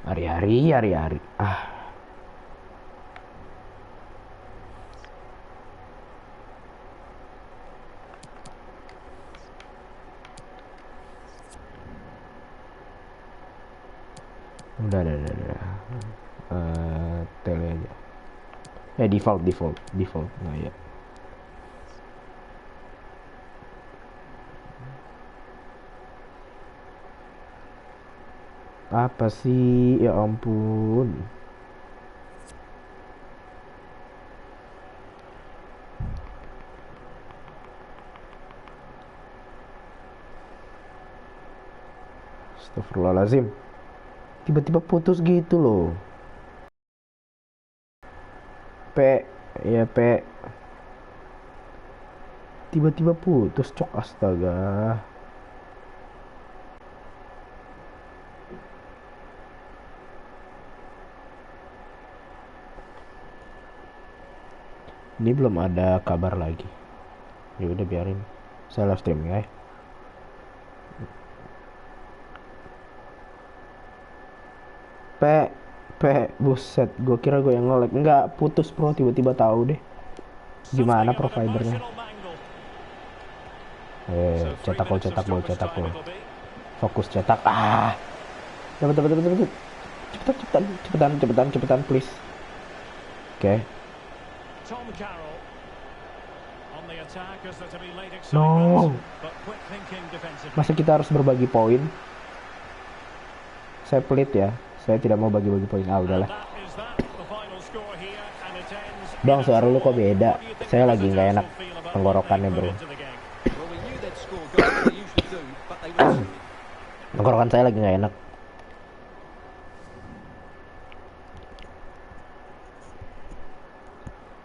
Hari-hari. Udah. Tele aja. Default. Nah ya. Apa sih? Ya ampun. Astagfirullahaladzim. Tiba-tiba putus gitu loh. P. Ya P. Tiba-tiba putus, cok, astaga. Ini belum ada kabar lagi. Ya udah biarin. Saya live streaming ya. P. Buset, gue kira gue yang nge-lag. Enggak, putus bro, tiba-tiba tahu deh. Gimana providernya? Cetak gol. Fokus cetak. Cepet. Cepetan, please. Oke. No. Masa kita harus berbagi poin? Saya pelit ya. Saya tidak mau bagi-bagi poin. Udahlah. Bang, suara lu kok beda? Saya lagi nggak enak tenggorokannya bro. Tenggorokan saya lagi nggak enak.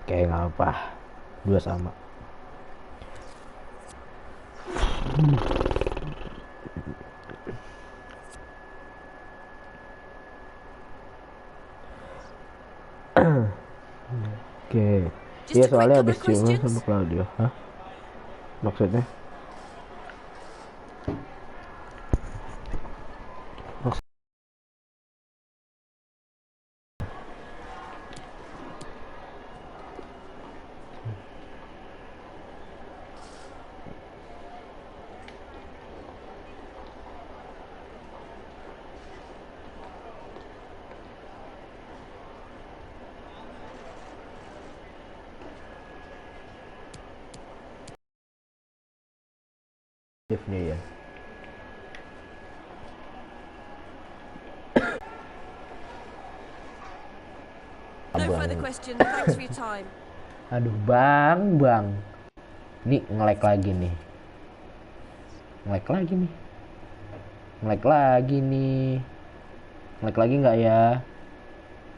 Oke, nggak apa. 2 sama. Oke. Iya, soalnya habis ciuman sama Claudio. Hah? Maksudnya? Nih ya. No further questions. Thanks for your time. Aduh, bang. Nih, nge-lag lagi nih. Nge-lag lagi nggak ya?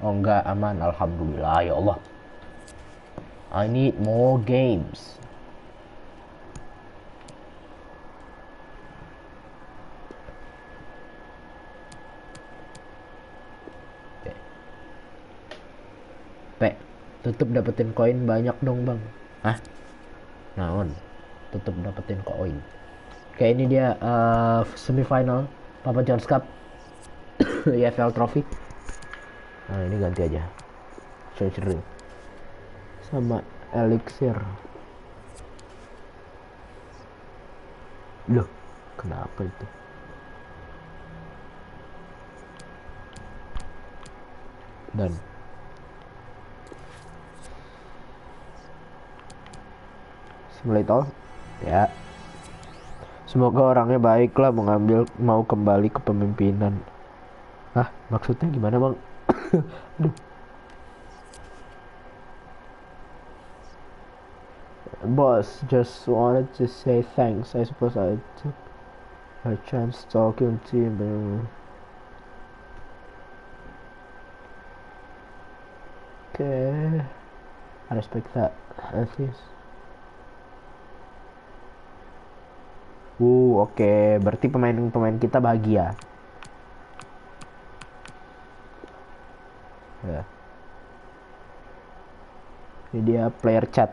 Oh, nggak, aman. Alhamdulillah, ya Allah. I need more games. Tutup dapetin koin banyak dong bang. Hah? Naon? Tutup dapetin koin. Kayak ini dia semifinal Papa John's Cup EFL Trophy. Nah ini ganti aja. Seru. Sama Elixir. Loh, kenapa itu? Dan simulator ya, semoga orangnya baik lah, mau kembali ke pemimpinan. Maksudnya gimana bang? Aduh. Boss, just wanted to say thanks. I suppose I took a chance talking to you. Okay, I respect that at least. Oke. Berarti pemain kita bahagia. Ya. Ini dia player chat.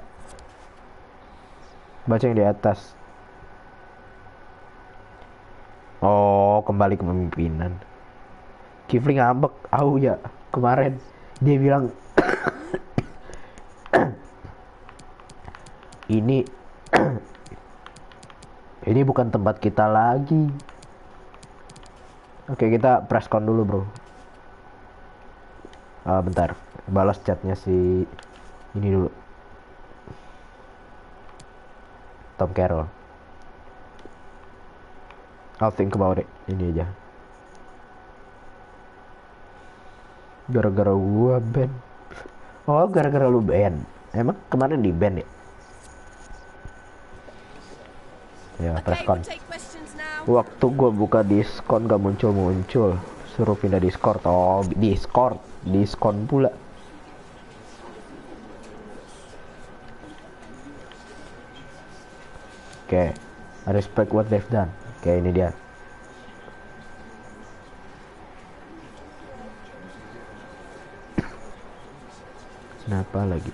Baca yang di atas. Oh, kembali ke pemimpinan. Kifli ngambek, ya kemarin dia bilang ini ini bukan tempat kita lagi. Oke, kita press con dulu, bro. Bentar, balas chatnya si ini dulu. Tom Carroll. I'll think about it. Ini aja. Gara-gara gua ban. Oh, gara-gara lu ban. Emang kemarin di ban ya? Ya, press con. Waktu gua buka diskon gak muncul-muncul. Suruh pindah Discord. Oh, Discord. Diskon pula. Oke. I respect what they've done. Oke, ini dia. Kenapa lagi?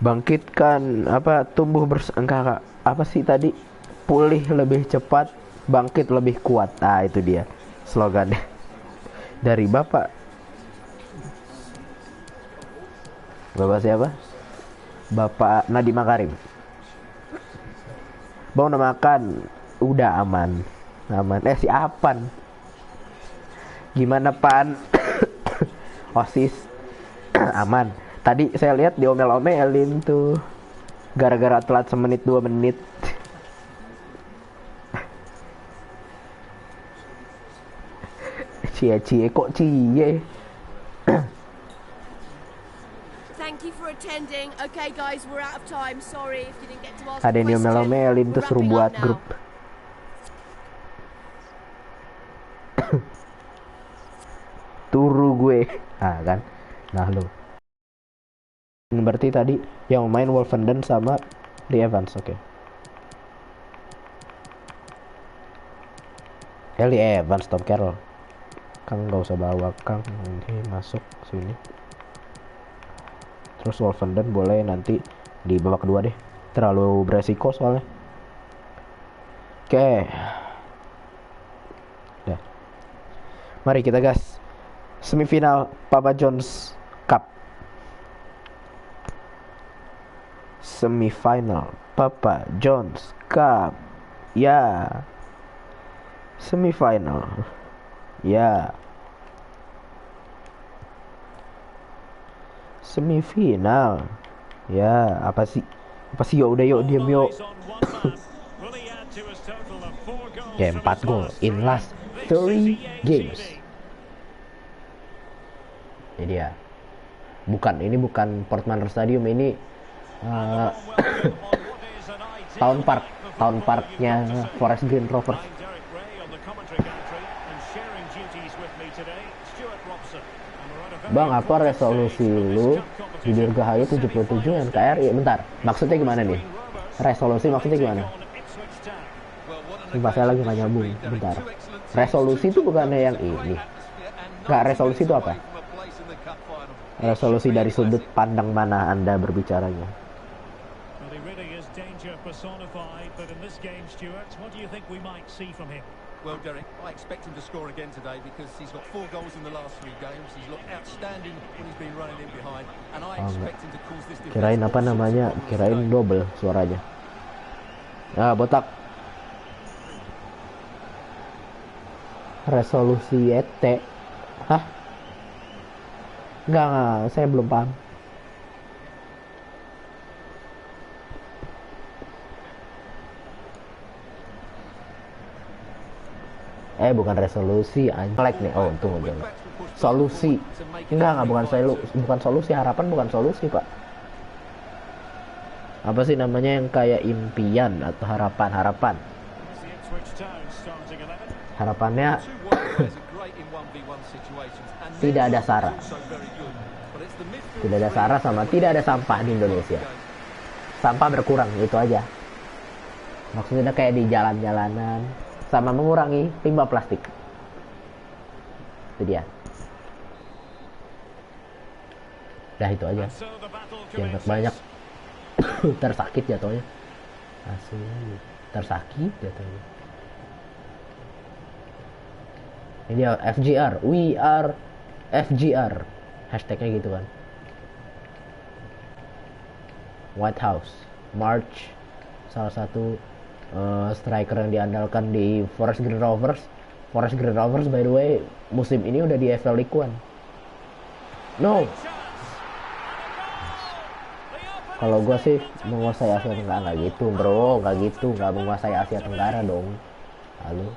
Bangkitkan tumbuh bersengkaka. Apa sih tadi? Pulih lebih cepat, bangkit lebih kuat. Itu dia slogannya. Dari Bapak siapa? Bapak Nadiem Makarim. Bang udah makan? Udah, aman. Si Apan. Gimana, Pan? OSIS aman. Tadi saya lihat diomel-omelin tuh gara-gara telat semenit 2 menit. Cie kok cie. Thank you for attending. Okay guys, we're out of time. Sorry if you didn't get to ask. Ada yang diomel-omelin tuh suruh buat grup. Turu gue. Kan. Nah lo. Berarti tadi yang main Wolfenden sama The Evans, oke. Eli Evans, Tom Carroll. Kang nggak usah bawa Kang, ini masuk sini. Terus Wolfenden boleh nanti di babak kedua deh. Terlalu beresiko soalnya. Oke. Dah. Mari kita gas. Semifinal Papa John's Cup. Semifinal Papa John's Cup. Ya. Semifinal. Ya. Semifinal. Ya, apa sih yuk udah yuk diam yuk. Ya, 4 gol in last 3 games. Ini dia. Ini bukan Portman Stadium, ini Town Parknya Forest Green Rovers. Bang, apa resolusi lu di Dirgahayu 77 NKRI? Bentar, maksudnya gimana nih? Resolusi maksudnya gimana? Pas saya lagi nggak nyambung. Bentar, resolusi itu bukannya yang ini? Nggak, resolusi itu apa? Resolusi dari sudut pandang mana Anda berbicaranya? Well, Derek, I expect him to score again today because he's got 4 goals in the last 3 games. He's looked outstanding when he's been running in behind, and I expect him to cause this defense. Kirain apa namanya? Kirain double suaranya. Botak. Resolusi ET. Hah? Enggak, saya belum paham. Bukan resolusi, anjlek nih. Oh, untung aja. Solusi. Enggak, bukan solusi, harapan bukan solusi, Pak. Apa sih namanya yang kayak impian atau harapan? Harapannya tidak ada SARA. Tidak ada SARA sama tidak ada sampah di Indonesia. Sampah berkurang, itu aja. Maksudnya kayak di jalan-jalanan. Sama mengurangi limbah plastik. Itu dia. Dah itu aja. Jangan banyak. Tersakit jatuhnya. Asli. Tersakit jatuhnya. Ini dia FGR, we are FGR, hashtagnya gitu kan. White House, March, salah satu striker yang diandalkan di Forest Green Rovers. Forest Green Rovers by the way musim ini udah di FL League One. No. Kalau gue sih menguasai Asia Tenggara, nggak gitu bro, nggak gitu, nggak menguasai Asia Tenggara dong. Halo,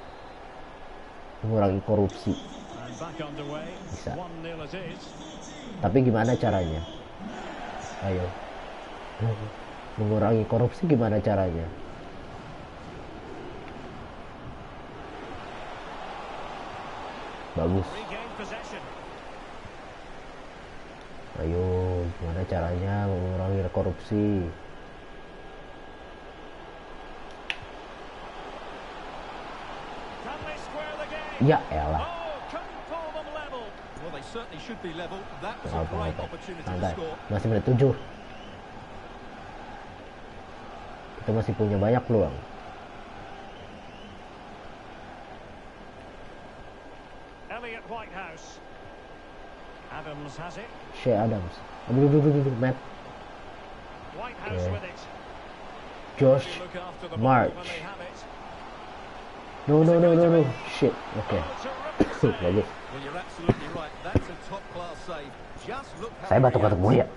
mengurangi korupsi bisa, tapi gimana caranya? Ayo, mengurangi korupsi gimana caranya? Bagus. Ayo, gimana caranya mengurangi korupsi? Ya elah. Santai. Masih menit 7. Kita masih punya banyak peluang. Elliot Whitehouse. Adams has it. Shea Adams. Aduh, Matt. Whitehouse with it. Josh March. No. Shit. Oke. Bagus. Saya batuk-batuk mulu ya.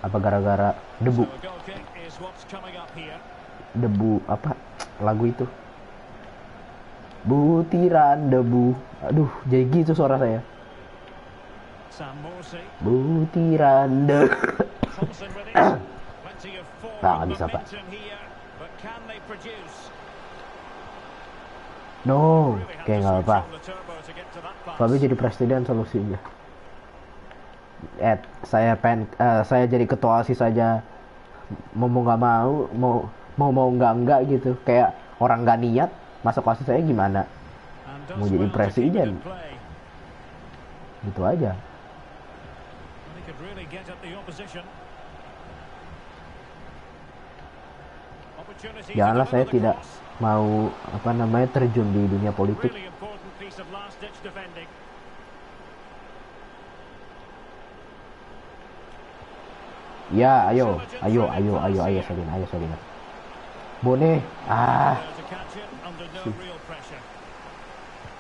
Apa gara-gara debu? Debu apa? Lagu itu. Butiran debu. Aduh, jadi gitu suara saya. Butiran debu. Nah, nggak bisa pak. No, oke nggak apa. Fabi jadi presiden solusinya. Saya jadi ketua OSIS saja. Mau nggak mau nggak gitu. Kayak orang nggak niat masuk OSIS saya gimana? Mau jadi presiden? Gitu aja. Janganlah saya tidak mau terjun di dunia politik. Ya, ayo Salina. Bone,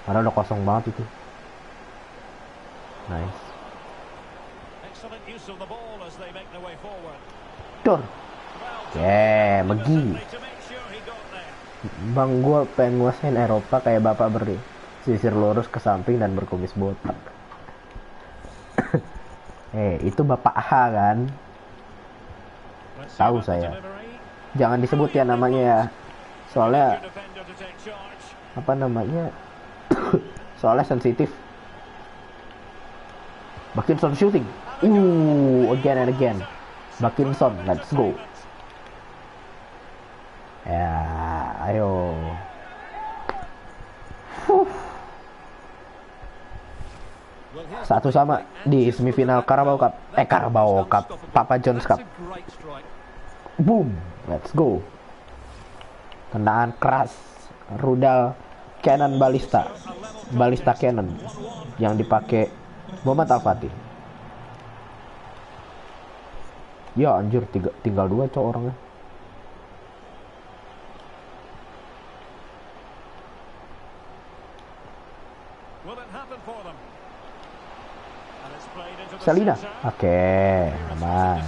Padahal udah kosong banget itu. Nice. Dor. Megi. Bang, gue pengen nguasain Eropa kayak bapak bersisir lurus ke samping dan berkumis botak. Itu bapak H kan? Tahu saya. Jangan disebut ya namanya ya. Soalnya soalnya sensitif. Bakinson shooting. Again and again. Bakinson, let's go. Ya, ayo. Satu sama di semifinal Carabao Cup. Papa John's Cup. Boom, let's go. Tendangan keras, rudal cannon balista cannon yang dipakai Muhammad Al-Fatih. Ya anjir, tinggal 2 cowok orangnya. Salina, oke, aman.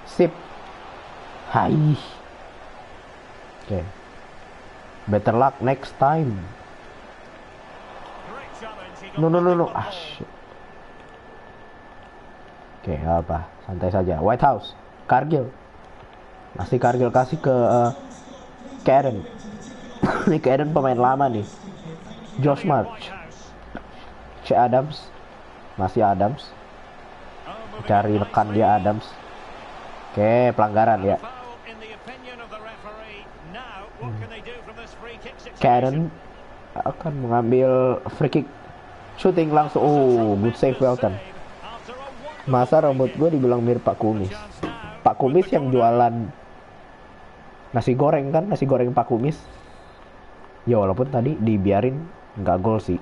Sip. Hai. Oke. Better luck next time. No. Shit. Oke, apa? Santai saja. White House, Cargill. Cargill kasih ke Karen. Ini Karen pemain lama nih. Josh March. Adams. Masih Adams. Cari rekan dia Adams. Oke, pelanggaran ya. Karen akan mengambil free kick. Shooting langsung. Good save Welton. Masa rambut gue dibilang mirip Pak Kumis? Pak Kumis yang jualan nasi goreng kan, nasi goreng Pak Kumis. Ya walaupun tadi dibiarin nggak gol sih.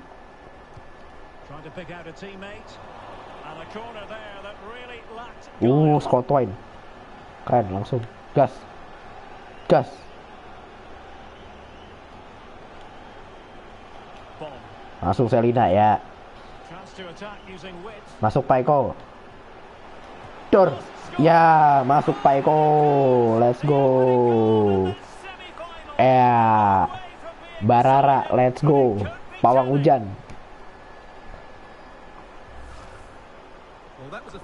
Scott Twain. Keren, langsung gas. Gas. Langsung Selina ya. Masuk Paiko. Dor. Ya, masuk Paiko. Let's go. Barara, let's go. Pawang hujan.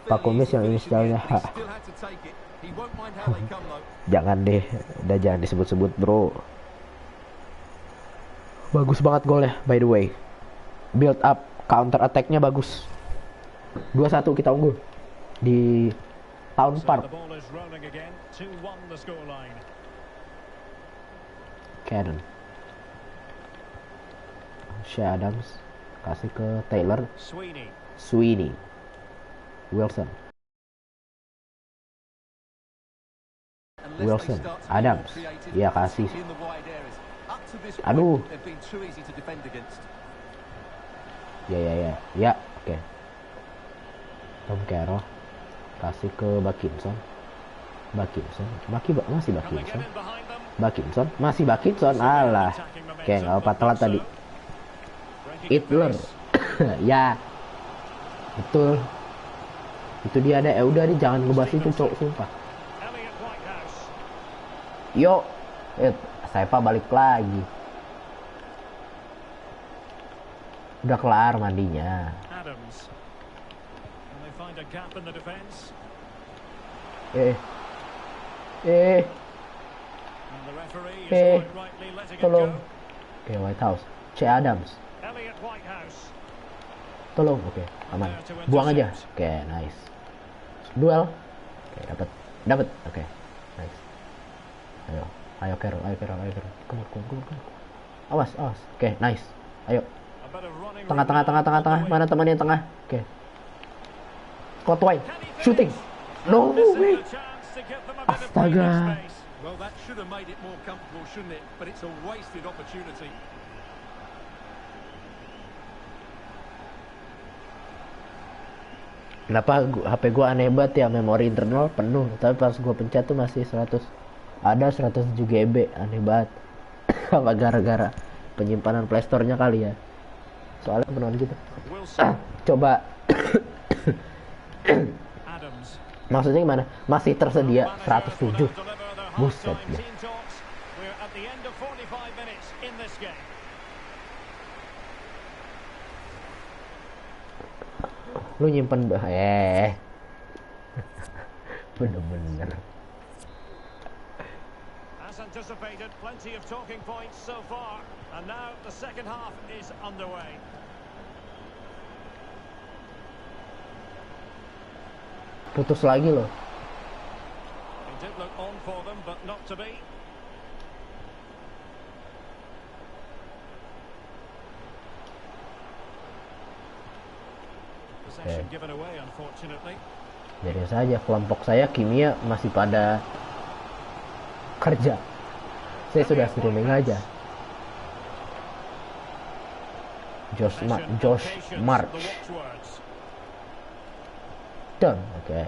Pak Kumis yang inisialnya H. Jangan deh, udah jangan disebut-sebut bro. Bagus banget golnya by the way. Build up, counter attack-nya bagus. 2-1 kita unggul di Town Park. Cannon. Shea Adams kasih ke Taylor. Sweeney. Wilson. Adams. Ya kasih. Aduh. Ya, oke. Tom Carroll kasih ke Bakinson. Masih Bakinson. Alah. Oke, nggak apa telat tadi. Hitler. Ya. Betul. Itu dia ada. Udah nih jangan ngebahas itu cowok sumpah. Yo. Saipa balik lagi. Udah kelar mandinya. Tolong. Oke, Whitehouse. C. Adams. Tolong, oke, aman. Buang aja. Oke, nice. Duel. Oke, dapat. Oke, nice. Ayo Carol. Come on. Awas. Oke, nice. Ayo. Tengah. Mana temannya tengah? Oke. Scott Twain. Shooting. No way. Astaga. Well, that should have made it more comfortable, shouldn't it? But it's a wasted opportunity. Kenapa HP gue aneh banget ya, memori internal penuh, tapi pas gue pencet tuh masih 107 GB, aneh banget. Apa gara-gara penyimpanan Playstore-nya kali ya, soalnya penuh gitu. Coba maksudnya gimana, masih tersedia 107, buset ya. Lu nyimpen bener-bener. As anticipated, plenty of talking points so far, and now the second half is underway. Putus lagi loh. It did look on for them, but not to be. Biarin saja, kelompok saya kimia masih pada kerja. Saya sudah streaming aja. Josh March. Done. Oke.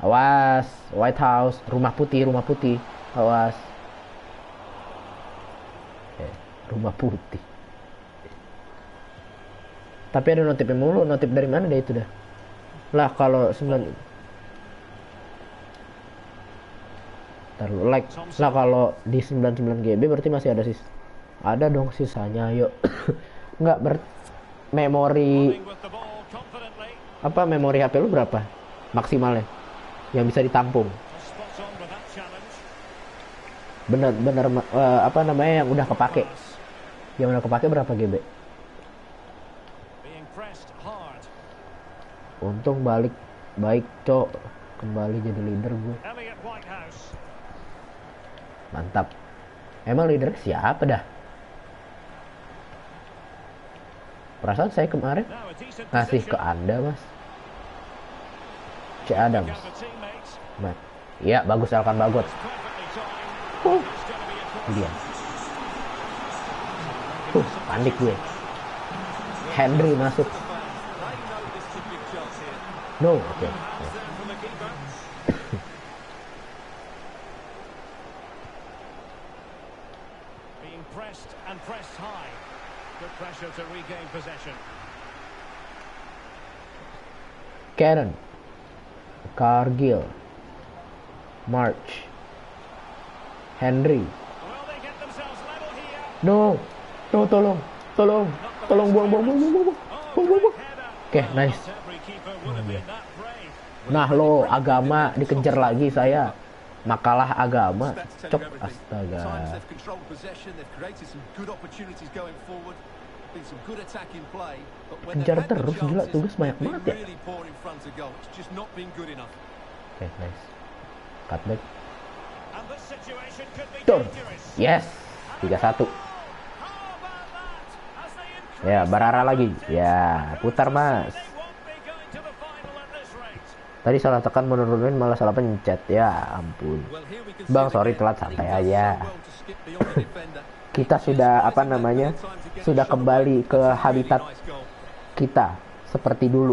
Awas, White House, rumah putih. Awas. Rumah putih. Tapi ada notif mulu, notif dari mana deh itu dah. Lah kalau 9 like. Lah kalau di 99 GB berarti masih ada ada dong sisanya, yuk. Enggak memori apa, memori HP lu berapa maksimalnya yang bisa ditampung? Bener apa namanya yang udah kepake? Yang udah kepake berapa GB? Untung baik cok, kembali jadi leader gue. Mantap. Emang leader siapa dah? Perasaan saya kemarin ngasih ke Anda, Mas. C. Adams. Nah, iya bagus Elkan Bagot. Dia. Panik gue. Henry masuk. No, oke. Being pressed and pressed high. Good pressure to regain possession. Karen, Cargill, March, Henry. Well, they get themselves level here. No, tolong, buang. Oke, nice. Every keeper would have been that brave. Nah lo, agama dikejar lagi saya. Makalah agama. Cok, astaga. Times they've controlled possession, they've created some good opportunities going forward. Been some good attacking play, but when Kejar they've had terus, the gila, chances, tugas banyak they've banget been ya. really poor in front of goal. It's just not been good enough. Oke, nice. Cutback. And this situation could be Tur. dangerous. Yes. 3-1. How about that? As they increase Ya, Barara lagi. Ya, putar mas. they won't be going to the final at this rate. Tadi salah tekan menurunin malah salah pencet. Ya ampun. Well, here we can Bang, see sorry again, telat, and he santai does aja. so well to skip beyond the defender. Kita sudah sudah kembali ke habitat Nice goal. kita seperti dulu.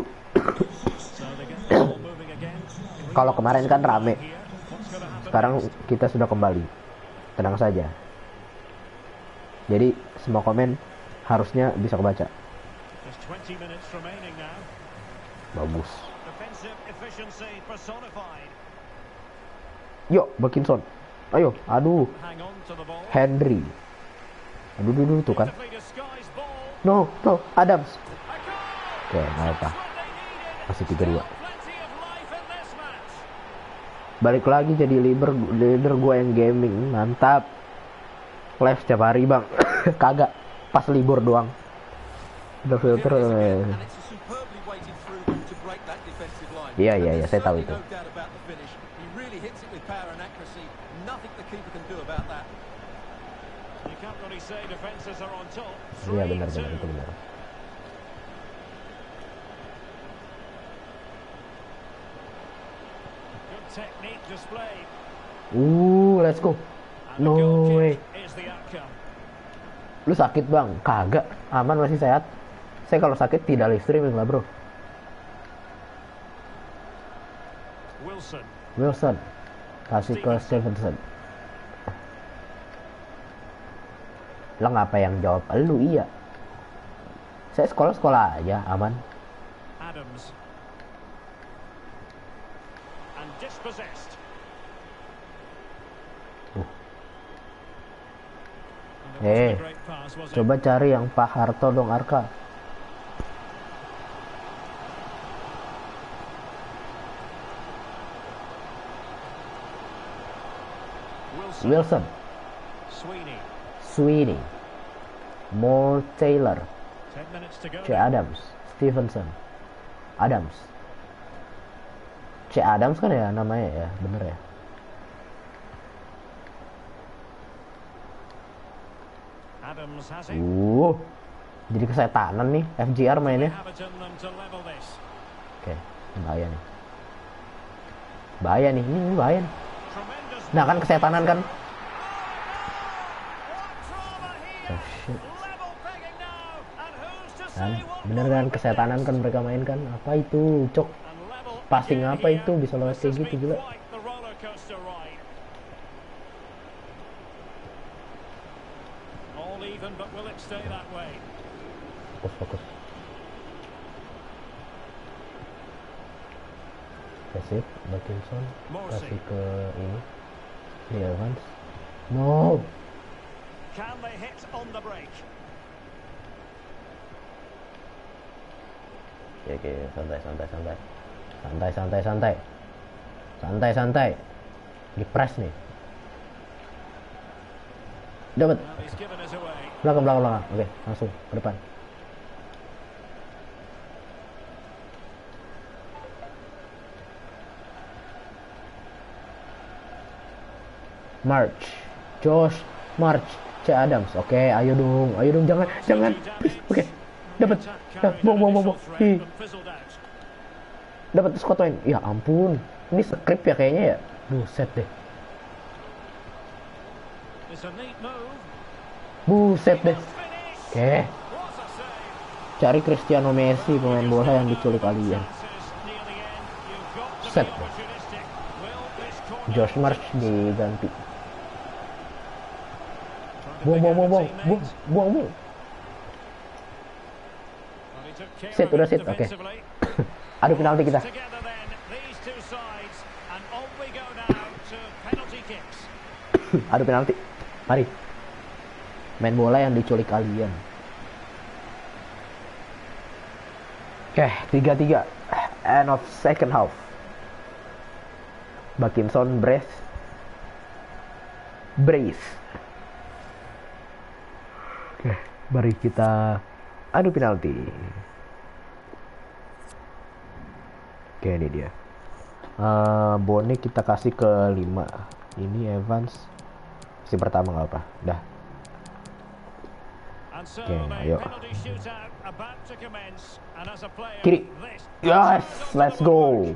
So they get the ball moving again. Kalau kemarin kan rame. Here, what's going to happen? Sekarang kita sudah kembali. Tenang saja. Jadi semua komen harusnya bisa kebaca. There's 20 minutes remaining now. Bagus. Defensive efficiency personified. Yuk, Bakinson. Ayo, aduh. Hang on to the ball. Henry. Aduh tuh kan. Beautifully disguised ball. No, Adams. A goal! Oke, nggak apa. What they needed. Masih 3-2. Plenty of life in this match. Balik lagi jadi leader gue yang gaming. Mantap. Live setiap hari bang. Kagak. Pas libur doang. Udah filter. And it's a superbly weighted through to break that defensive line. Iya, And iya, there's saya tahu certainly itu. no doubt about the finish. He really hits it with power and accuracy. Nothing the keeper can do about that. You can't really say defenses are on top. Iya benar 3-2. itu benar. Good technique displayed. Let's go. And the No goal way. kick is the outcome. Lu sakit bang? Kagak. Aman, masih sehat. Saya kalau sakit tidak live streaming lah bro. Wilson. Wilson. Kasih ke Stevenson. Lah ngapa yang jawab? Lu iya. Saya sekolah aja, aman. Adams. And dispossessed. And it wasn't a great pass, was it? Coba cari yang Pak Harto dong, Arka. Wilson, Sweeney. Moore Taylor, 10 minutes to go. C. Adams, Stevenson, Adams. C. Adams kan ya namanya ya, bener ya. Adams has it. Jadi kesetanan nih FGR mainnya. Haverton them to level this. Oke, bahaya nih. Bahaya nih, ini bahaya nih. Tremendous. Nah kan kesetanan kan. What drama here. Oh shit. Level pegging now. And who's to Kan, say what bener will kan happen kesetanan next? kan mereka main kan. Apa itu, Cok? And level Passing again apa here. itu bisa lewat This kayak has gitu been gila. quite the roller coaster ride. All even, but will it stay that way? Fokus. Kasih Bakinson, kasih ke ini. Di Evans. No. Can they hit on the break? Oke, santai. Di press nih. Dapat. Well, he's given us away. Belakang. Oke, langsung ke depan. Josh March, C. Adams. Oke, ayo dong, jangan. Please. Oke, dapat. Buang. Hi. Dapat Scott Wayne. Ya ampun. Ini skrip ya kayaknya ya. Buset deh. It's a neat move. Buset deh. Finish. Oke. What a save. Cari Cristiano Messi, pemain bola yang diculik alien. Chances near the end. You've got to be Set. opportunistic. Will this corner Josh Marsh diganti. trying to Buang. pick out the teammate? Well, Well, he took care Sit, of udah it sit, oke. defensively. Adu penalti kita. Together then, these two sides, and on we go now to penalty kicks. Adu penalti. Mari. Main bola yang diculik alien. Oke, 3-3. End of second half. Bakinson brace. Oke, mari kita adu penalti. Oke, ini dia. Bone kita kasih ke 5. Ini Evans. Si pertama nggak apa. Dah. And so Oke, the ayo. penalty shootout about to commence. And as a player, Kiri. this Yes, let's go.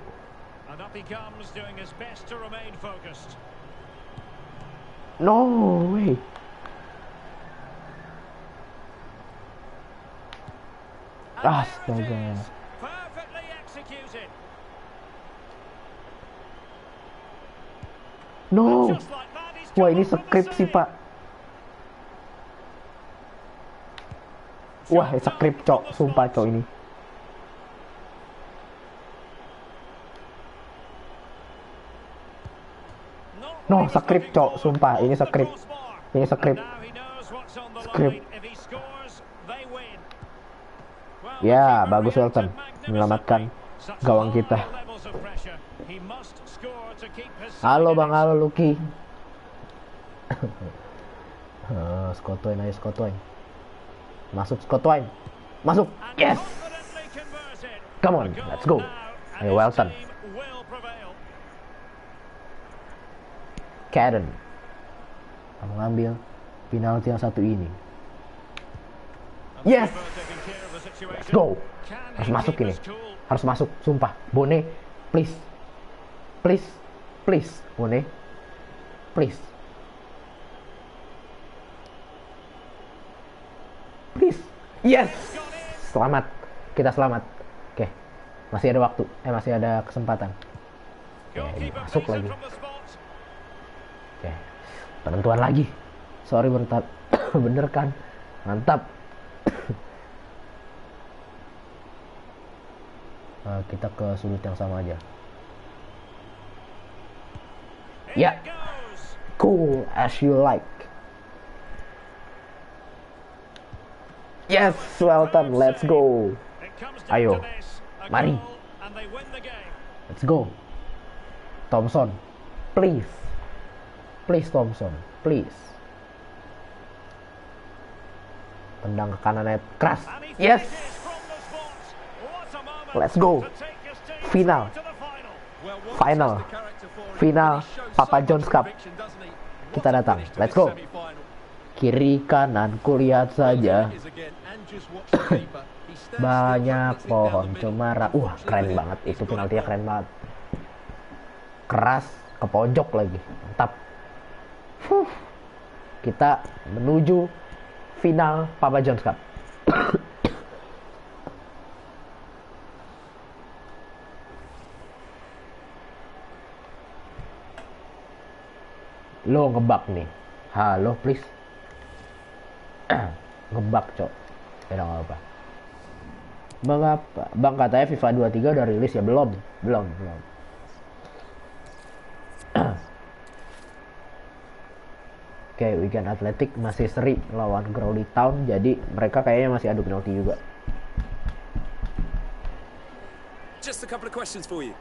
And up he comes, doing his best to remain focused. No way. And there it Astaga. is, perfectly executed. No. Just like that, he's Wah, come ini up with the skrip sih, save. Pak. Wah, skrip, Cok. Sumpah, Cok, ini. Not No, what he was skrip, looking Cok. for. Sumpah, ini Off the skrip. crossbar. Ini And skrip. now he knows what's on the Skrip. line. If he scores, they win. Well, Ya, the keeper bagus reacted Welton. Menyelamatkan magnificently. Such gawang high kita. levels of pressure. He must score to keep his side Halo, in Bang. it. Halo, Lucky. Scott Wayne, ayo Scott Wayne. Masuk Scott Wayne. Masuk. And Yes. confidently converted. Come on, A goal let's go. now, and Ayo, his Welton. team will prevail. Karen. Mengambil penalti yang satu ini. And Yes. the keeper taking care of the situation. Let's go. Can Harus he masuk keep ini. his cool? Harus masuk, sumpah. Bone, please. Please. Please, Bone. Please. Please. Yes. Selamat. Kita selamat. Oke. Masih ada waktu. Masih ada kesempatan. Goalkeeper masuk picks it lagi. from the spot. Oke. Penentuan lagi. Sorry bentar. Bener kan? Mantap. Kita ke sudut yang sama aja. In Ya. it goes. Cool as you like. Yes, Welton, let's go. It comes down Ayo. to this, a Mari. goal, and they win the game. Let's go. Thompson, please. Please, Thompson, please. Tendang ke kanan net keras. And he Yes. finishes from the spot. What a moment Let's go. to take his team Final. to the final. Well, what Final. is the character for him? Final. He shows Papa so much John's Cup. conviction, doesn't he? What Kita a datang. finish to Let's this go. semi-final. Kiri kanan kulihat saja. It is again, and just watch the keeper. He stands still, Banyak practicing down pohon the middle. cemara. Keren banget. Itu penaltinya keren banget. Keras ke pojok lagi. Mantap. Kita menuju final Papa John's Cup. Lo ngebak nih. Halo, please. Ngebak, Cok. Ya nggak apa. Mengapa? Bang, katanya FIFA 23 udah rilis ya? Belum. Oke, Wigan Athletic masih seri lawan Crawley Town, jadi mereka kayaknya masih adu penalti juga. Just a couple of questions for you.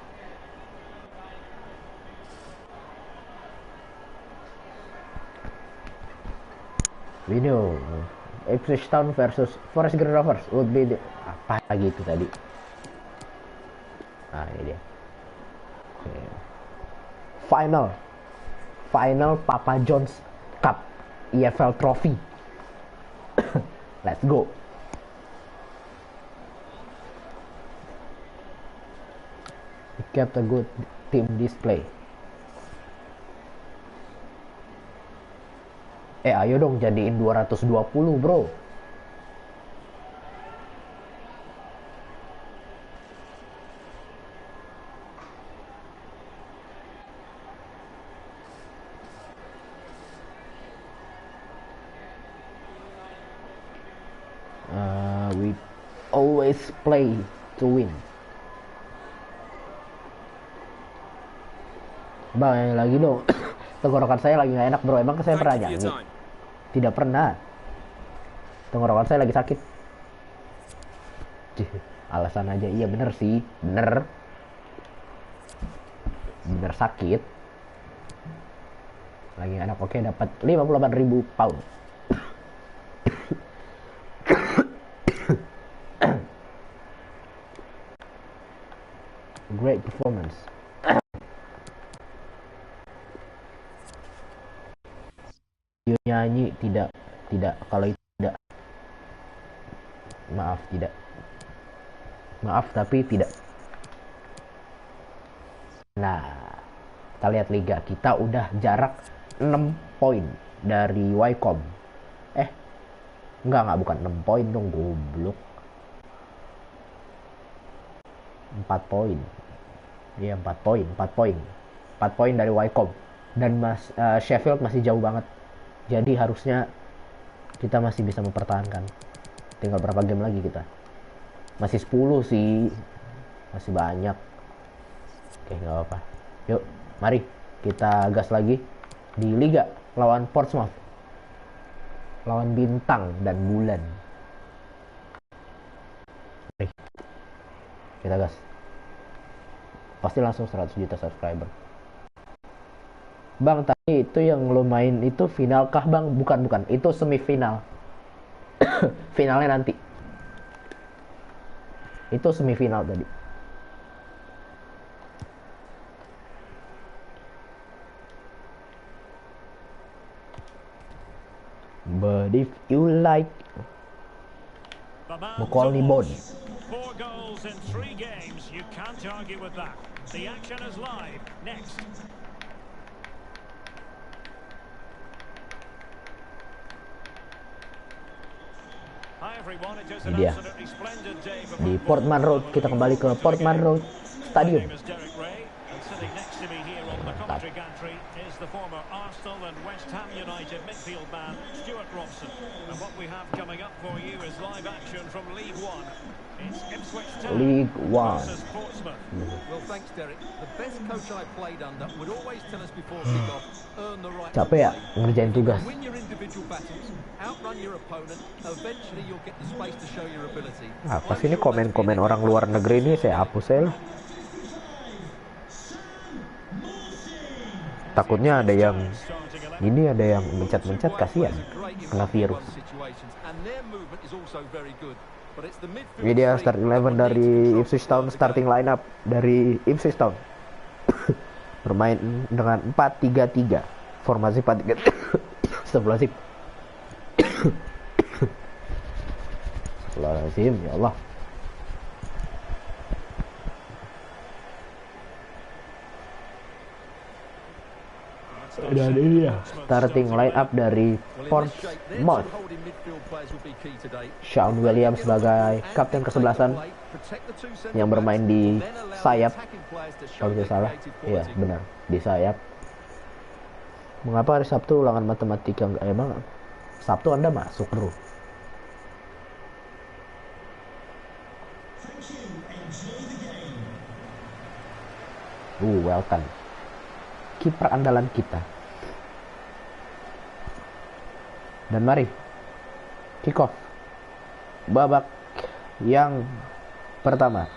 We know Ipswich Town versus Forest Green Rovers would be the... apa lagi itu tadi? Nah, ini dia. Oke. Final Papa John's Cup EFL Trophy. Let's go. kept a good team display. Ayo dong jadiin 220 bro. We always play to win. Bang, lagi dong. Tenggorokan saya lagi nggak enak bro. Emang saya pernah nyanyi? Tidak pernah. Tenggorokan saya lagi sakit. Alasan aja. Iya bener sih. Bener sakit. Lagi nggak enak. Oke, dapat 58.000 pound. Great performance. Dia nyanyi tidak kalau itu tidak. Maaf tapi tidak. Nah, kita lihat liga kita udah jarak 6 poin dari Wycombe. Enggak bukan 6 poin dong, goblok. 4 poin. Iya 4 poin dari Wycombe. Dan Sheffield masih jauh banget. Jadi harusnya kita masih bisa mempertahankan. Tinggal berapa game lagi kita? Masih 10 sih. Masih banyak. Oke, nggak apa-apa. Yuk, mari kita gas lagi di Liga lawan Portsmouth. Lawan bintang dan bulan. Mari. Kita gas. Pasti langsung 100 juta subscriber. Bang, tadi itu yang lo main itu final kah bang? Bukan, itu semifinal. Finalnya nanti. Itu semifinal tadi. But if you like Macaulay Bond. 4 goals in 3 games. You can't argue with that. The action is live. Next. Ini dia. Di Portman Road, kita kembali ke Portman Road Stadium. Mantap. League One. Capek ya ngerjain tugas. Apa sih ini komen-komen orang luar negeri ini saya hapus ya. Takutnya ada yang mencet-mencet, kasihan kena virus. Ini dia start 11 dari Ipswich Town, starting lineup dari Ipswich Town. Bermain dengan 4-3-3, formasi 4-3. Astagfirullahaladzim. Astagfirullahaladzim, ya Allah. Dan ini ya starting line up dari Portsmouth. Sean Williams sebagai kapten kesebelasan yang bermain di sayap. Kalau tidak salah, iya benar di sayap. Mengapa hari Sabtu ulangan matematika? Emang Sabtu Anda masuk bro? Welcome. Kiper andalan kita. Dan mari kick off babak yang pertama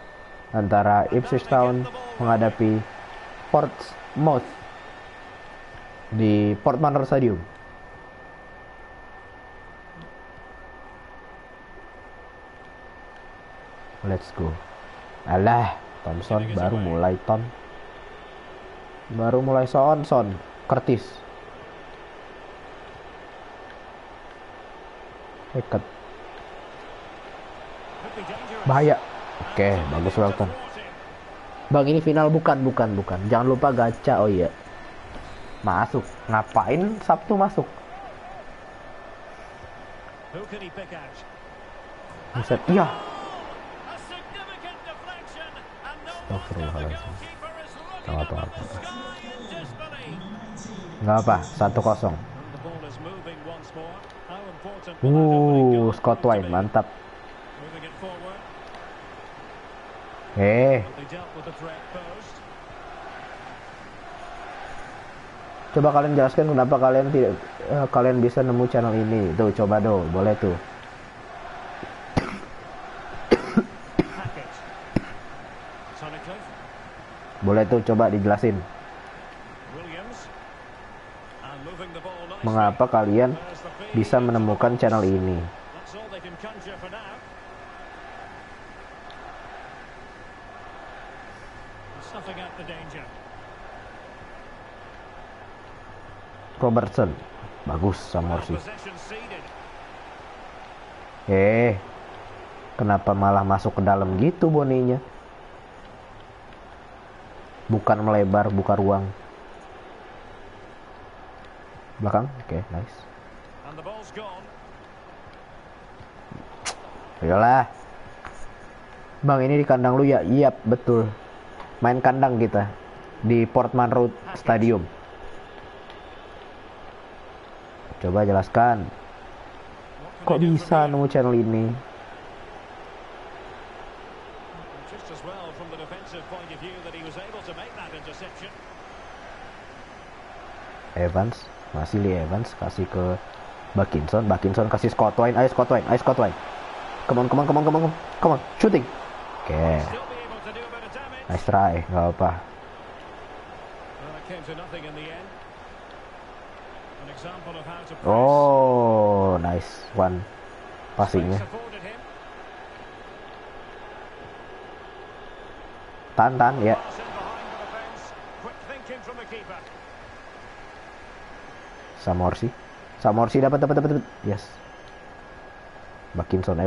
antara Ipswich Town menghadapi Portsmouth di Portman Road Stadium. Let's go. Alah, Thompson baru mulai Son Curtis dekat bahaya. Oke, bagus Welton. Bang, ini final bukan. Jangan lupa gacha. Oh iya. Masuk. Ngapain Sabtu masuk? Who can he pick out? Buset. Iya. A significant deflection and no wonder the Astagfirullahaladzim. goalkeeper is Gak looking apa-apa. up at the sky in disbelief. Nggak apa. 1-0. And the ball is moving once more. How important will that opening goal Scott prove to White be? mantap. Moving it forward. They dealt with the threat posed. Coba kalian jelaskan kenapa kalian bisa nemu channel ini. Tuh, coba boleh tuh. Hackett. Tunnicliffe. Boleh tuh coba dijelasin. Williams. And moving the ball nicely. Mengapa kalian There's the feed. bisa menemukan channel ini? That's all they can conjure for now. Snuffing out the danger. Robertson. Bagus sama Morsi. Possession ceded. Kenapa malah masuk ke dalam gitu Boninya? Bukan melebar, buka ruang. Belakang, oke, nice. And the ball's gone. Ayolah. Bang, ini di kandang lu ya? Iya, betul. Main kandang kita di Portman Road Stadium. Coba jelaskan. Kok bisa nemu channel ini? Just as well from the defensive point of view that he was able to make that interception. Evans, masih Lee Evans kasih ke Bakinson kasih Scott White. Ayo Scott White. Come on, shooting. Oke. Still be able to do a bit of damage. Nice try, nggak apa. Well, it came to nothing in the end. An example of how to press. Oh, nice one. Passingnya. Space afforded him. Tahan, ya. Pass in behind the defence. Quick thinking from the keeper. Samorsi dapat. Yes. Bakinson.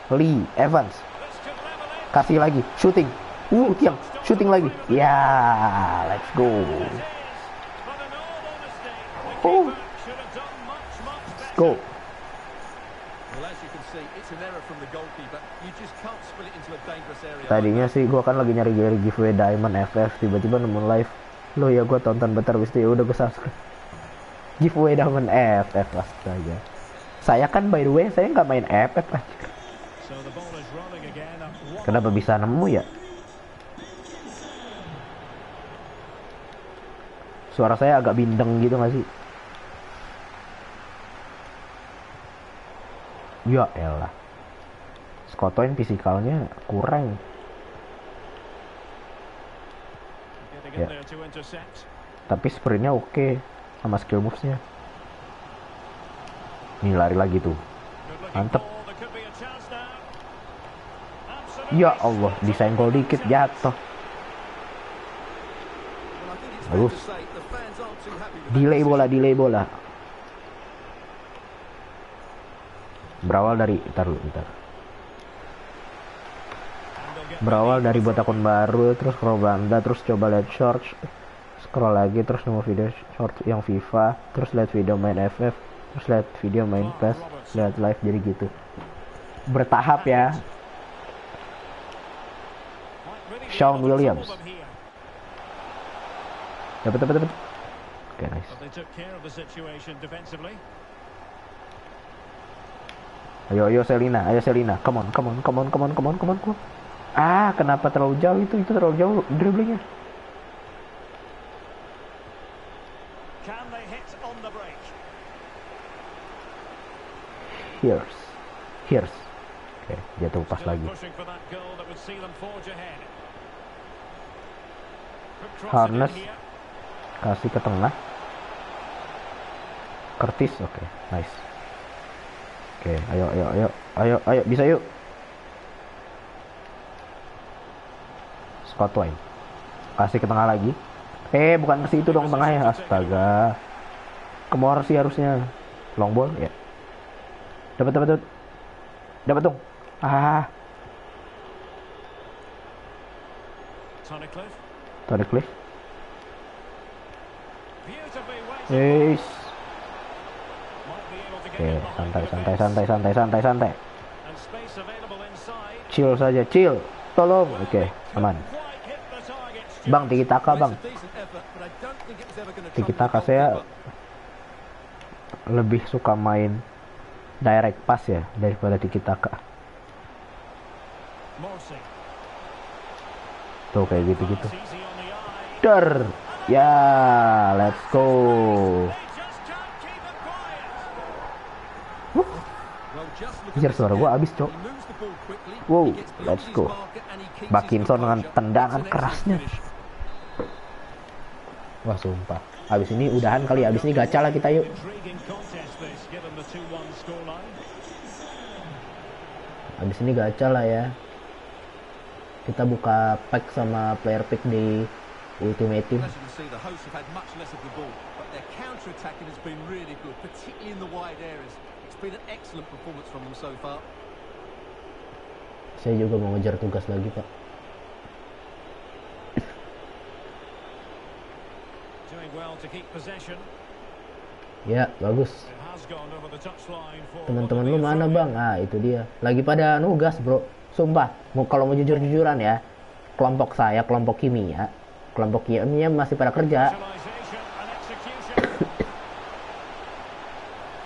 Lee Evans. This could level it. Kasih lagi, shooting. Tiang, shooting lagi. Ya, let's go. It is. But in all honesty, the Oh. keeper should have done much Let's better. go. Well, as you can see, it's an error from the goalkeeper. You just can't split it into a dangerous area. Tadinya sih gua kan lagi nyari giveaway Diamond FF, tiba-tiba nemu live. Lo ya gua tonton bentar habis itu ya udah gua subscribe. Giveaway Diamond FF astaga. Saya kan by the way saya nggak main FF aja. So the ball is rolling again. Kenapa bisa nemu ya? Suara saya agak bindeng gitu nggak sih? Ya elah. Scott White fisikalnya kurang. Getting Yeah. in there to intercept. Tapi sprintnya oke sama skill movesnya. Nih lari lagi tuh. Good looking Mantep. ball. There could be a chance now. Ya Allah, disenggol dikit jatuh. Well, I think it's fair Bagus. to say the fans aren't too happy with that Delay decision. bola. Berawal dari Berawal dari buat akun baru, terus scroll Banda, terus coba lihat short, scroll lagi, terus nemu video short yang FIFA, terus lihat video main FF, terus lihat video main PES, lihat live, jadi gitu. Bertahap ya. Shawn Williams. Dapat. Oke, nice. But they took care of the situation defensively. Ayo Selina. Come on. Ah, kenapa terlalu jauh itu terlalu jauh dribblingnya. Can they hit on the break? Here's. Oke, jatuh pas Still lagi. pushing for that goal that would see them forge ahead. Quick cross Harness. it in here. Kasih ke tengah. Curtis, oke, nice. Oke, ayo, bisa yuk. Scott White. Kasih ke tengah lagi. Bukan ke situ dong tengahnya. Astaga. Ke Morsi harusnya. Long ball, ya. Dapat dong. Tunnicliffe. Tunnicliffe. Beautifully weighted. Yes. Might be able to get Oke, in behind santai. and space available inside. Chill saja, chill. Tolong. Oke, aman. Quite hit the target. Bang, tiki taka, Bang. Tiki taka saya lebih suka main direct pass ya daripada tiki taka. Morsing. Tuh kayak gitu-gitu. It's easy on the eye. Der. Ya, let's go. They just can't keep it quiet. Anjir, suara gua abis, Cok. Wow, let's go. Bakinson dengan tendangan kerasnya. Wah, sumpah. Abis ini udahan kali, abis ini gacha lah kita yuk. Intriguing contest this, given the 2-1 scoreline. Abis ini gacha lah ya. Kita buka pack sama player pick di Ultimate Team. As you can see, the hosts have had much less of the ball, but their counter-attacking has been really good, particularly in the wide areas. It's been an excellent performance from them so far. Saya juga mau ngejar tugas lagi, Pak. Doing well to keep possession. Ya, bagus. It has gone over the touchline for Teman-teman lu mana, Bang? Ah, itu dia. Lagi pada nugas, Bro. Sumpah, kalau mau jujur-jujuran ya, kelompok saya, kelompok kimia, kelompok kimia masih pada kerja. visualization and execution.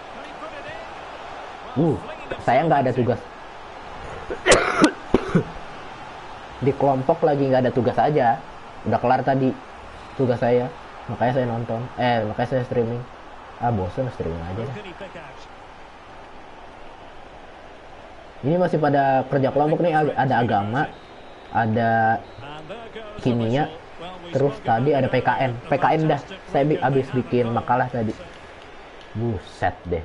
Can he put it in? Flinging it Saya nggak ada tugas. Di kelompok lagi nggak ada tugas aja. Udah kelar tadi tugas saya. Makanya saya nonton. Makanya saya streaming. Ah, bosen streaming aja Who dah. can he pick out? Ini masih pada kerja kelompok nih, ada agama, ada And there goes the kimia, whistle. Well, we terus spoke tadi about ada it PKN. earlier. PKN dah. Fantastic Saya run habis behind bikin goal. makalah tadi. Buset deh.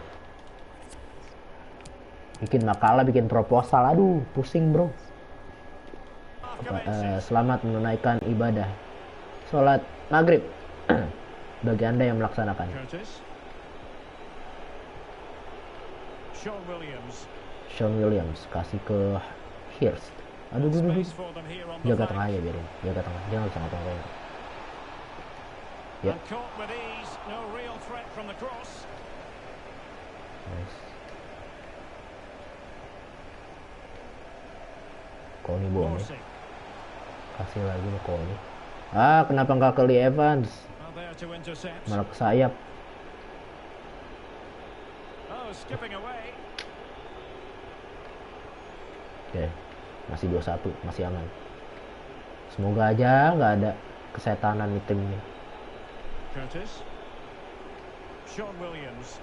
Bikin makalah, bikin proposal. Aduh, pusing, Bro. Selamat menunaikan ibadah sholat maghrib bagi Anda yang melaksanakan. Curtis. Sean Williams kasih ke Hirst. Aduh, Space for them here on the jaga flank. tengah aja, biarin. Jaga tengah, dia nggak bisa ngapa-ngapain. Ya. And caught with ease. No real threat from the cross. Nice. Koni bohong ya. Morsing. Kasih lagi nih Koni. Ah, kenapa nggak ke Lee Evans? Well, there to intercept. Malah ke sayap. Oh, skipping away. Oke, masih 2-1, masih aman. Semoga aja nggak ada kesetanan di tim ini. Curtis. Sean Williams.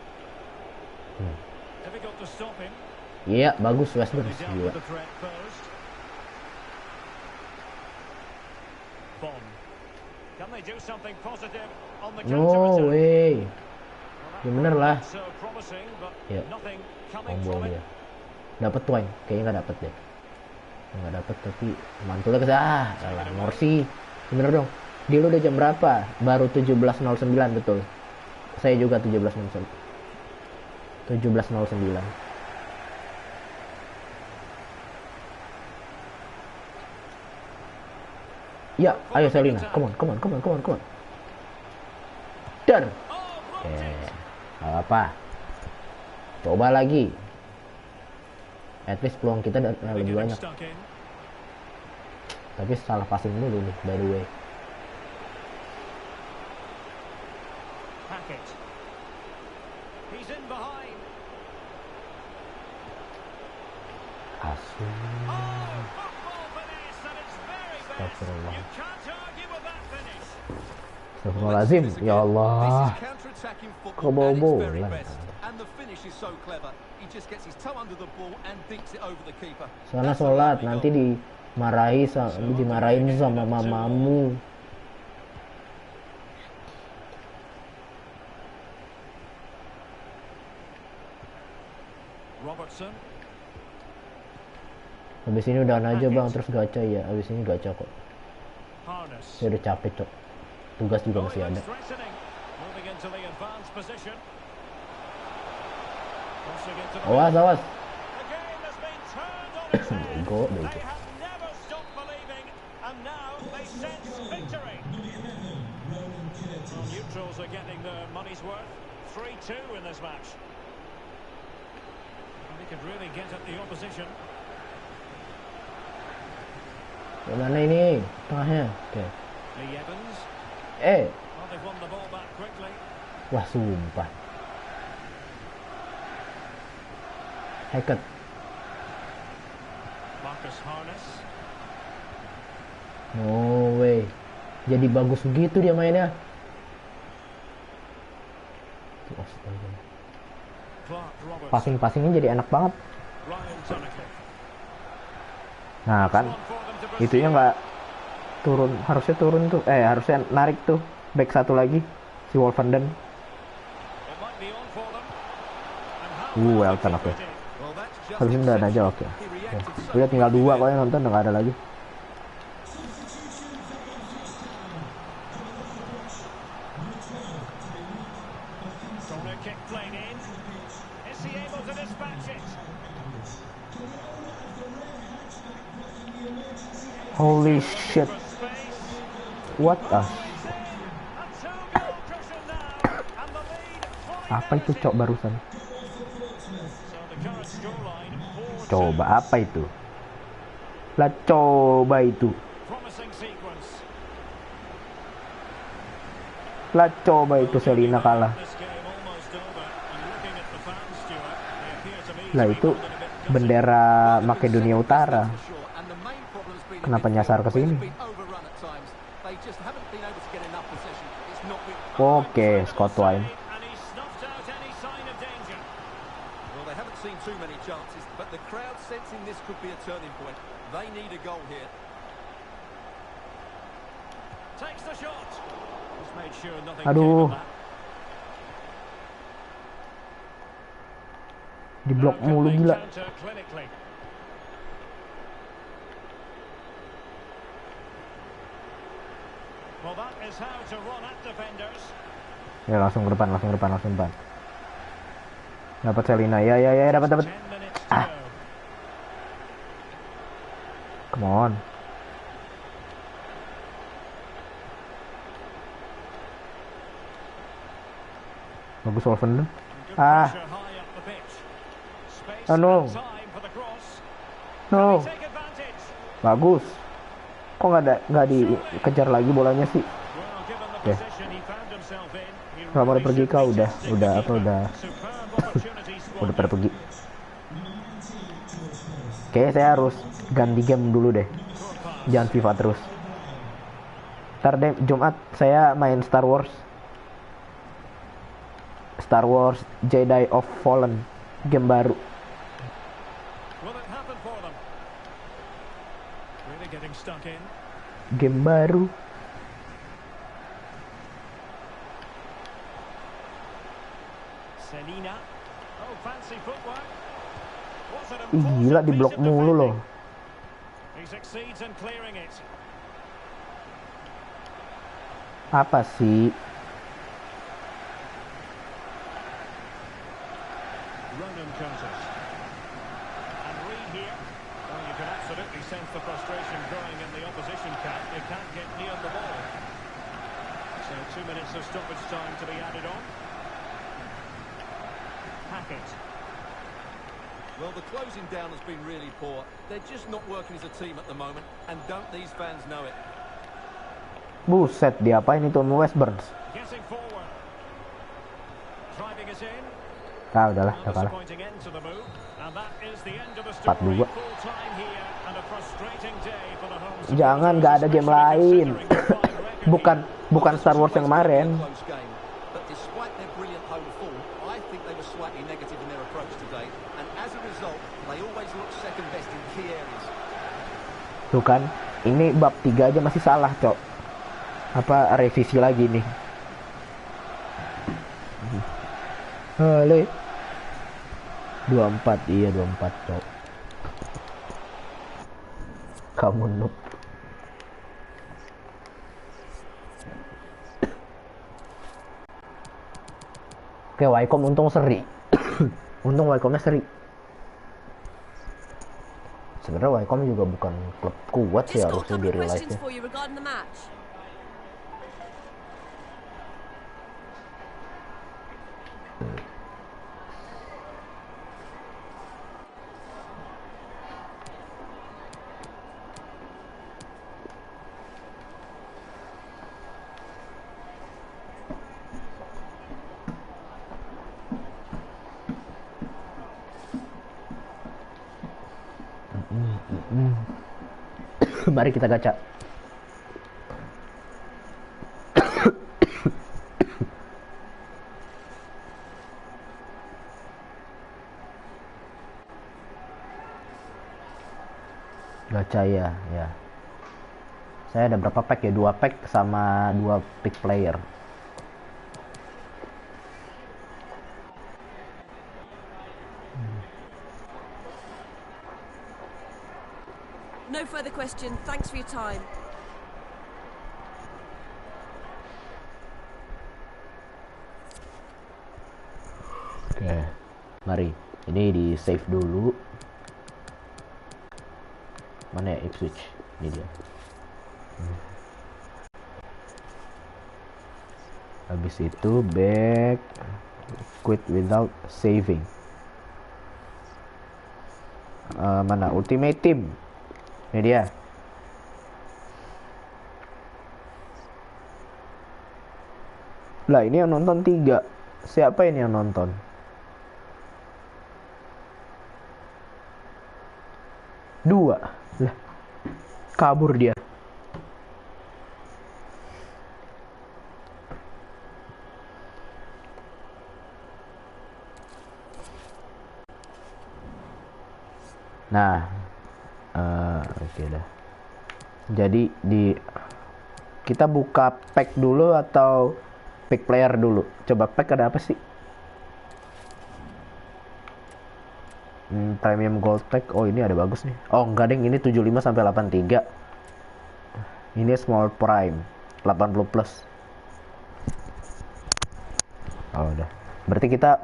Difficult to stop him. Iya, bagus Westbrook. He dealt Gila. with the threat posed. Bond. Can they do something positive on the No counter-attack? way. Well, Ya bener lah. so promising, but Ya. nothing coming Combo from dia. it. Dapat tuan, kayaknya nggak dapet deh. Nggak dapet tapi mantulnya ke salah. Morsi, bener dong. Dia lu udah jam berapa? Baru 17.09 betul. Saya juga 17.09. 17.09. Ya, ayo Selina, come on. Dan, nggak apa. Coba lagi. At least peluang kita lebih Getting banyak. stuck in. Tapi salah passing dulu nih, by the way. Hackett. He's in behind. Asu. Oh, football finish, and it's very best. Astagfirullah. You can't argue with that finish. Astagfirullahaladzim. Ya Allah. This is counter-attacking football Kau bawa at its very bola. best. And the finish is so clever. He just gets his toe under the ball and dinks it over the keeper. Sana That's a sholat, lovely nanti goal. dimarahin sama mamamu. Robertson. Habis ini udahan aja bang, terus gacha ya. Habis ini gacha kok. Harness. Saya udah capek cok. Tugas juga Oh, masih he ada. looks threatening. Moving into the advanced position. Crossing into the Awas. The game has been turned on its head. Bego. They have never stopped believing, and now they say Rivals are getting their money's worth. 3-2 in this match. And he could really get at the opposition. Mana ini tengahnya? Oke. Lee Evans. Well, they've won the ball back quickly. Wah sumpah. Hackett. Marcus Harness. No way. Jadi bagus begitu dia mainnya. Clark Roberts. Passing-passingnya jadi enak banget. Ryan Tunnicliffe. Nah kan, itunya nggak turun, harusnya turun tuh, harusnya narik tuh back satu lagi si Wolfenden. It might be on for them. And how Elton oke. Well, that's just Habis ini udah ada aja oke. He reacted so Udah tinggal 2 kok yang nonton, udah nggak ada lagi. corner kick played in. Is he able to dispatch it? Holy shit. For space. What a... A two-goal cushion now. And the lead. Apa itu cok barusan? So the current scoreline 4-2. Coba apa itu? Lah coba itu. Promising sequence. Lah coba itu Selina kalah. This game almost over. And looking at the fans, Stuart, they appear to me Lah to be itu holding a bit gutted. bendera Makedonia Utara. sure. And the main problem's been Kenapa nyasar ke sini? been overrun at times. They just haven't been able to get enough possession. It's not been Oke, Scott Wine. And he snuffed out any sign of danger. well, they haven't seen too many chances, but the crowd sensing this could be a turning point. They need a goal here. Takes the shot. Just made sure nothing Aduh. came of that. Di blok Now mulu can they gila. counter clinically? Well, that is how to run at defenders. Ya langsung ke depan. Dapat Selina. Ya dapat. 10 minutes to go. Come on. Bagus Wolfenden. Good Ah. pressure high up the pitch. Space Oh, no. and time for the cross. No. Take advantage. Bagus. Kok nggak dikejar lagi bolanya sih? Well, given the Oke. position he found himself in, he Kalau mau really pergi should kau be udah testing the apa keeper. udah Superb opportunity udah squandered. pada pergi. Oke, saya harus ganti game dulu deh. Poor pass. Jangan FIFA terus. Ntar deh Jumat saya main Star Wars Jedi of Fallen, game baru. Will it happen for them? Really getting stuck in. Game baru. Selina. Oh, fancy footwork. Was it Ih, gila di blok mulu loh. He succeeds in clearing it. Apa sih? Ronan counters. And Reed here. Well, you can absolutely sense the frustration growing in the opposition camp. They can't get near the ball. So 2 minutes of stoppage time to be added on. Hackett. Well, the closing down has been really poor. They're just not working as a team at the moment, and don't these fans know it? Buset, diapain itu sama West Burns? Getting forward. Driving it in. Ah, udahlah, A udah kalah. disappointing end to the move. And that is the end of the 4-2. story. Full time here and a frustrating day for the home Jangan, nggak ada game lain. bukan Star Wars yang kemarin. Close game. But despite their brilliant home form, I think they were slightly negative in their approach today, and as a result, they always look second best in key areas. Tuh kan, ini bab 3 aja masih salah, Cok. Apa revisi lagi nih? Hale. 24, iya 24, Cok. Kamu noob. Oke, Wycombe untung seri. Untung Wycombe-nya seri. Sebenarnya Wycombe juga bukan klub kuat sih Just got a harusnya couple di of real life questions ya. for you regarding the match. Mari kita gacha. Gacha ya. Saya ada berapa pack ya? 2 pack sama 2 pick player. No further question. Thanks for your time. Oke, mari. Ini di save dulu. Mana ya Ipswich? Ini dia. Habis itu back, quit without saving. Mana Ultimate Team? Ini dia. Lah ini yang nonton 3. Siapa ini yang nonton? Dua. Lah, kabur dia. Nah, oke dah. Jadi kita buka pack dulu atau pick player dulu? Coba pack ada apa sih? Premium gold pack. Oh, ini ada bagus nih. Oh, enggak deng, ini 75 sampai 83. Ini small prime 80 plus. Oh, udah. Berarti kita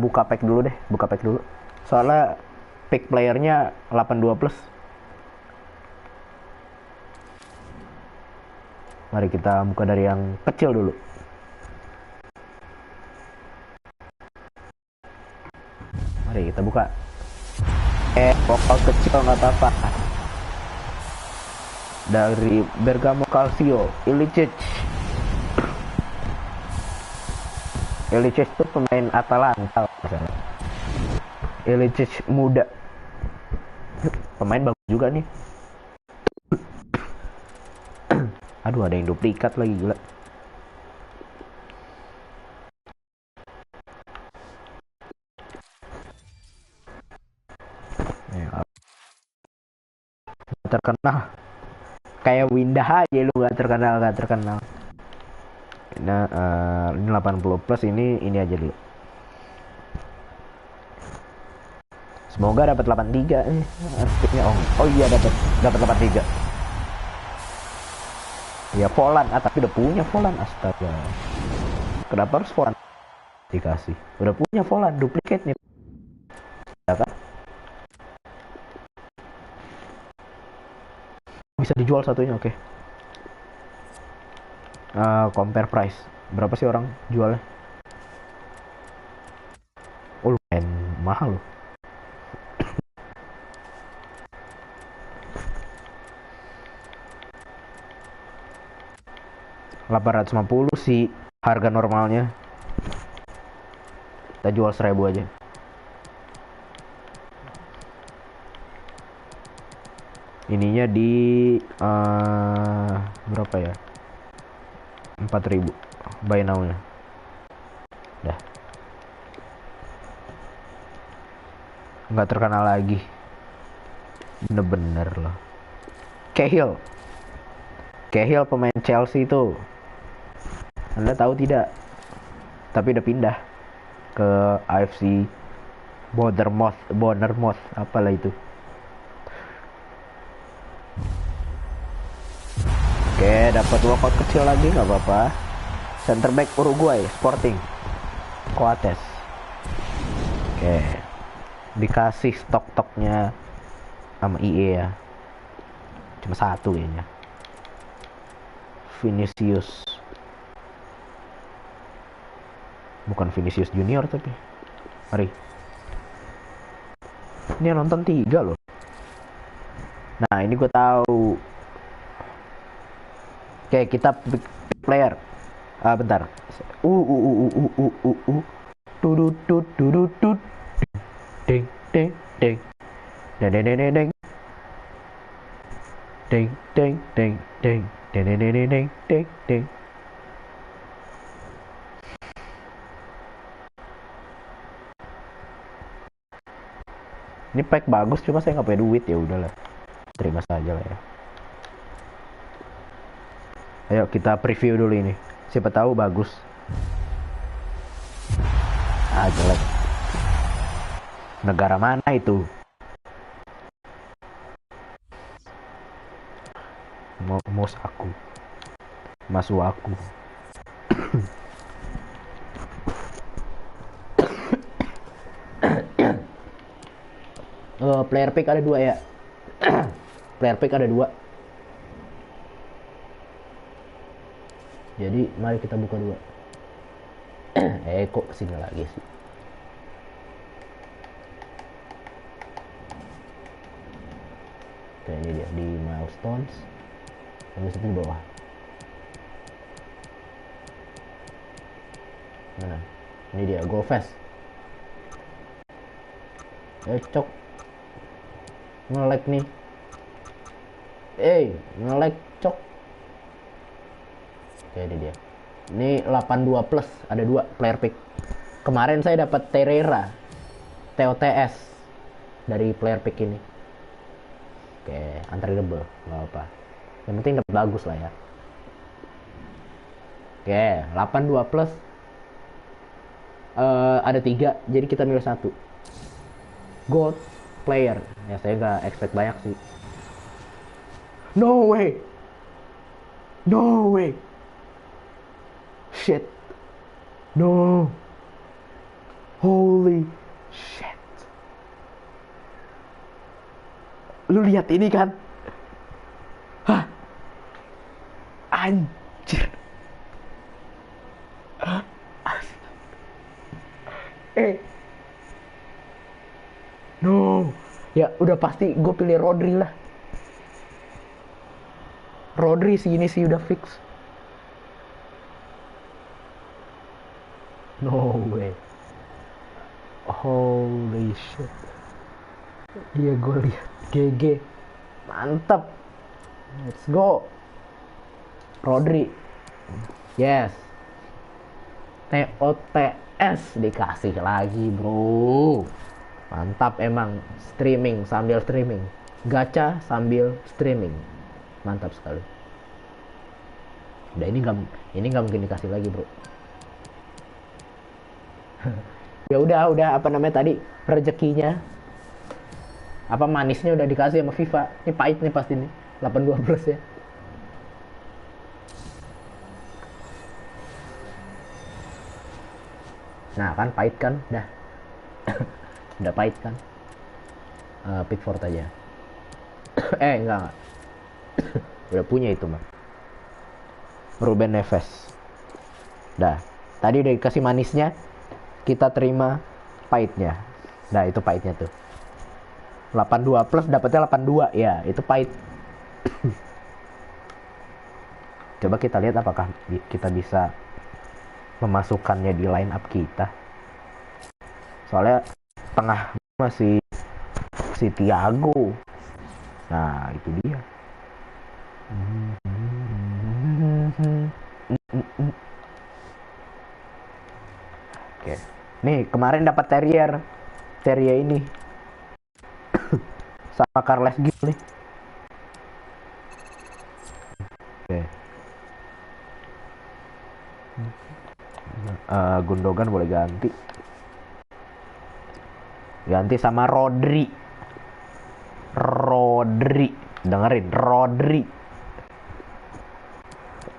buka pack dulu deh, buka pack dulu. Soalnya pick playernya 82 plus. Mari kita buka dari yang kecil dulu. Mari kita buka. Vokal kecil nggak apa-apa. Dari Bergamo Calcio, Ilicic. Ilicic itu pemain Atalanta. Ilicic muda. Pemain bagus juga nih. Aduh, ada yang duplikat lagi, gila. Terkenal kayak Windah aja, lu gak terkenal. Nah, ini 80 plus, ini aja dulu. Semoga dapat 83 nih. Artinya oh iya, dapat 83. Ya Volan, tapi udah punya Volan, astaga. Kenapa harus Volan dikasih? Udah punya Volan, duplicate nih. Ya kan? Bisa dijual satunya, oke. Compare price. Berapa sih orang jualnya? Oh, lumayan mahal loh. $850 sih harga normalnya. Kita jual 1000 aja. Ininya di berapa ya? 4000 buy now nya. Dah. Nggak terkenal lagi. Bener-bener loh. Cahill pemain Chelsea itu. Anda tahu tidak? Tapi udah pindah ke AFC Bournemouth apalah itu. Oke, dapat walkout kecil lagi, nggak apa-apa. Center back Uruguay, Sporting Coates. Oke, dikasih stok-stoknya sama IE ya. Cuma satu kayaknya. Vinicius. Bukan Vinicius Junior tapi. Mari. Ini yang nonton 3 loh. Nah, ini gue tahu. Oke, kita pick player. Bentar. Ding ding ding ding ding ding ding ding Ding ding ding ding ding ding ding ding ding ding. Ini pack bagus, cuma saya nggak punya duit, ya udahlah, terima saja lah ya. Ayo kita preview dulu ini, siapa tahu bagus. Ah, jelek. Negara mana itu? Mos aku, masuk aku. Player pick ada 2 ya. Player pick ada 2. Jadi mari kita buka 2. Kok kesini lagi sih? Oke, ini dia di milestones. Habis itu di bawah. Mana? Ini dia Goal Fest. Cok. Nge-lag nih. Nge-lag cok. Oke, ini dia. Ini 82 plus, ada 2 player pick. Kemarin saya dapat Terera TOTS dari player pick ini. Oke, untradeable, nggak apa. Yang penting dapat bagus lah ya. Oke, 82 plus. Ada 3, jadi kita milih 1. Gold player. Ya saya nggak expect banyak sih. No way. No way. Shit. No. Holy shit. Lu lihat ini kan? Hah? Anjir. No. Ya udah pasti gue pilih Rodri lah. Rodri segini sih udah fix. No way. Holy shit. Iya gue lihat. GG. Mantap. Let's go. Rodri. Yes. TOTS dikasih lagi bro. Mantap emang. Streaming sambil streaming. Gacha sambil streaming. Mantap sekali. Udah ini nggak mungkin dikasih lagi bro. Ya udah apa namanya tadi, rezekinya apa manisnya udah dikasih sama FIFA. Ini pahit nih pasti nih 82 plus ya. Nah kan pahit kan dah. Udah pahit kan. Pickford aja. Enggak. Udah punya itu mah. Ruben Neves. Dah. Tadi udah dikasih manisnya, kita terima pahitnya. Nah itu pahitnya tuh. 82 plus dapatnya 82 ya, itu pahit. Coba kita lihat apakah kita bisa memasukkannya di line up kita. Soalnya tengah masih si Thiago. Nah itu dia. Oke. Nih kemarin dapat Terrier ini sama Carles Gil nih. Oke. Gundogan boleh ganti sama Rodri. Dengerin, Rodri.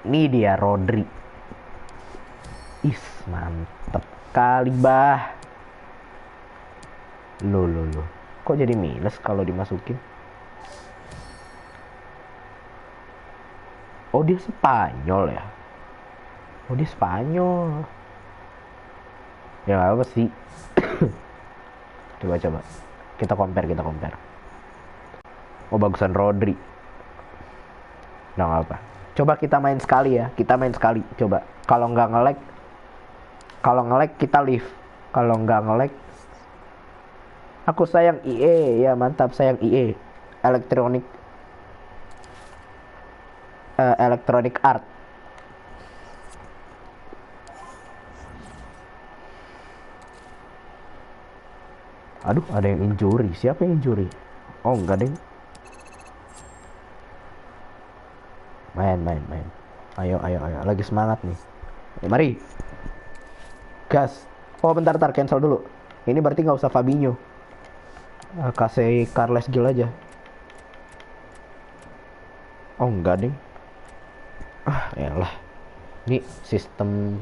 Ini dia Rodri. Mantep kali bah. Loh. Kok jadi minus kalau dimasukin? Oh dia Spanyol ya. Ya gak apa sih. Coba kita compare. Oh bagusan Rodri. Nah gak apa. Coba kita main sekali ya. Coba. Kalau nge-lag kita leave. Kalau nggak nge-lag, aku sayang EA ya, mantap sayang EA Electronic Electronic Art. Aduh, ada yang injury. Siapa yang injury? Oh, enggak, deng. Main. Ayo. Lagi semangat nih. Mari. Gas. Oh, bentar, cancel dulu. Ini berarti nggak usah Fabinho. Kasih Carles Gil aja. Oh, enggak, deng. Elah. Ini sistem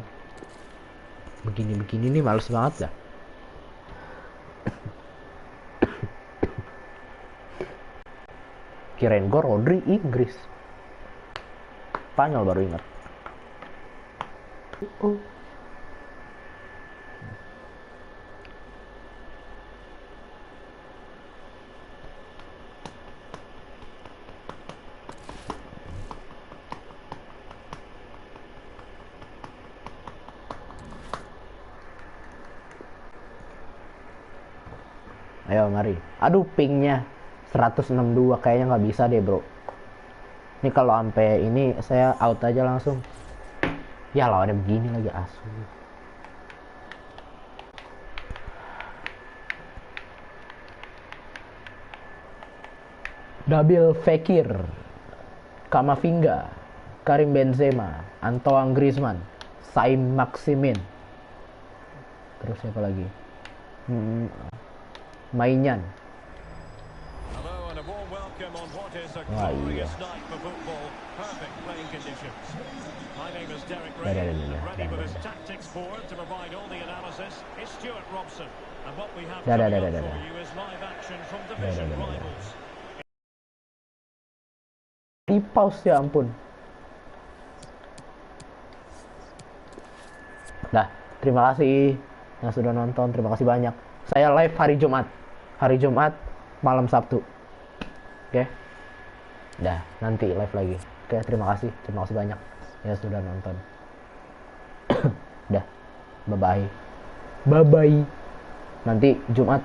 begini nih males banget dah. Kirain gue Rodri Inggris. Spanyol baru ingat. Ayo mari. Aduh, pingnya 162 kayaknya nggak bisa deh, bro. Ini kalau sampai ini saya out aja langsung. Ya lawannya begini lagi, asu. Nabil Fekir, Kamavinga, Karim Benzema, Antoine Griezmann, Saim Maximin. Terus siapa lagi? Mainan. Hello and a warm welcome on what is a glorious night for football. Perfect playing conditions. My name is Derek Ray, and ready with his tactics board to provide all the analysis is Stuart Robson. And what we have coming up for you is live action from division rivals. Di pause, ya ampun. Nah, terima kasih yang sudah nonton, terima kasih banyak. Saya live hari Jumat malam Sabtu. Oke. Dah, nanti live lagi. Oke, terima kasih banyak yang sudah nonton. Dah. Bye bye. Nanti Jumat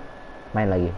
main lagi.